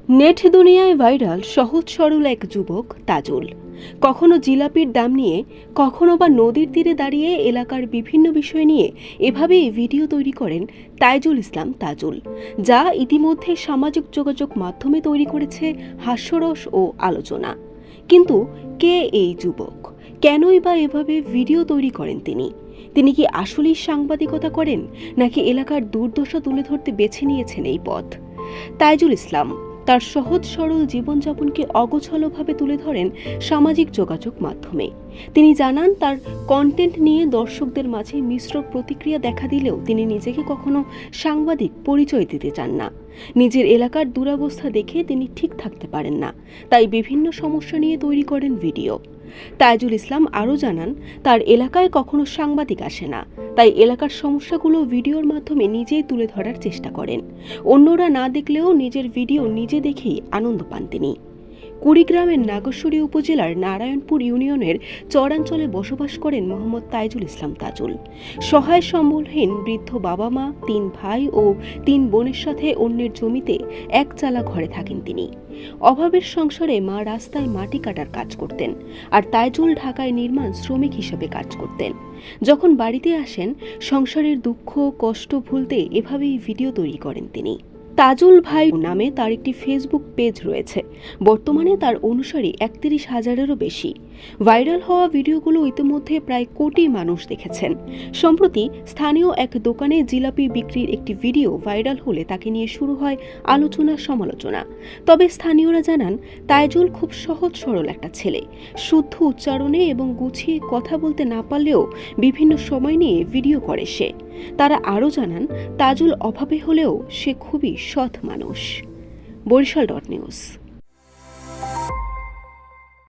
Net দুনিয়ায় viral সহজ সরল এক যুবক তাজুল। কখনো জিলাপির দাম নিয়ে, কখনো বা নদীর তীরে দাঁড়িয়ে এলাকার বিভিন্ন বিষয় নিয়ে এভাবেই ভিডিও তৈরি করেন তাইজুল ইসলাম তাজুল, যা ইতিমধ্যে সামাজিক যোগাযোগ মাধ্যমে তৈরি করেছে হাস্যরস ও আলোচনা। কিন্তু কে এই যুবক? কেনই বা এভাবে ভিডিও তৈরি করেন তিনি কি আসলেই সাংবাদিকতা করেন, নাকি এলাকার দুর্দশা তুলে ধরতে বেছে নিয়েছেন এই পথ? তাইজুল ইসলাম তার সহজ সরল জীবনযাপনকে অগোছালোভাবে তুলে ধরেন সামাজিক যোগাযোগ মাধ্যমে। তিনি জানান, তার কন্টেন্ট নিয়ে দর্শকদের মাঝে মিশ্র প্রতিক্রিয়া দেখা দিলেও তিনি নিজেকে কখনো সাংবাদিক পরিচয় দিতে চান না। নিজের এলাকার দুরবস্থা দেখে তিনি ঠিক থাকতে পারেন না, তাই বিভিন্ন সমস্যা নিয়ে তৈরি করেন ভিডিও। তাইজুল ইসলাম আরও জানান, তার এলাকায় কখনো সাংবাদিক আসে না, তাই এলাকার সমস্যাগুলো ভিডিওর মাধ্যমে নিজেই তুলে ধরার চেষ্টা করেন। অন্যরা না দেখলেও নিজের ভিডিও নিজে দেখেই আনন্দ পান তিনি। কুড়িগ্রামের নাগেশ্বরী উপজেলার নারায়ণপুর ইউনিয়নের চরাঞ্চলে বসবাস করেন মোহাম্মদ তাইজুল ইসলাম তাজুল। সহায় সম্বলহীন বৃদ্ধ বাবা মা, 3 ভাই ও 3 বোনের সাথে অন্যের জমিতে এক চালা ঘরে থাকেন তিনি। অভাবের সংসারে মা রাস্তায় মাটি কাটার কাজ করতেন, আর তাইজুল ঢাকায় নির্মাণ শ্রমিক হিসেবে কাজ করতেন। যখন বাড়িতে আসেন, সংসারের দুঃখ কষ্ট ভুলতে এভাবেই ভিডিও তৈরি করেন তিনি। তাজুল ভাই নামে তার একটি ফেসবুক পেজ রয়েছে। বর্তমানে তার অনুসারী 31,000-এরও বেশি। ভাইরাল হওয়া ভিডিওগুলো ইতিমধ্যে প্রায় কোটি মানুষ দেখেছেন। সম্প্রতি স্থানীয় এক দোকানে জিলাপি বিক্রির একটি ভিডিও ভাইরাল হলে তাকে নিয়ে শুরু হয় আলোচনা সমালোচনা। তবে স্থানীয়রা জানান, তাইজুল খুব সহজ সরল একটা ছেলে। শুদ্ধ উচ্চারণে এবং গুছিয়ে কথা বলতে না পারলেও বিভিন্ন সময় নিয়ে ভিডিও করে সে। তারা আরও জানান, তাজুল অভাবে হলেও সে খুবই সৎ মানুষ। বরিশাল.নিউজ।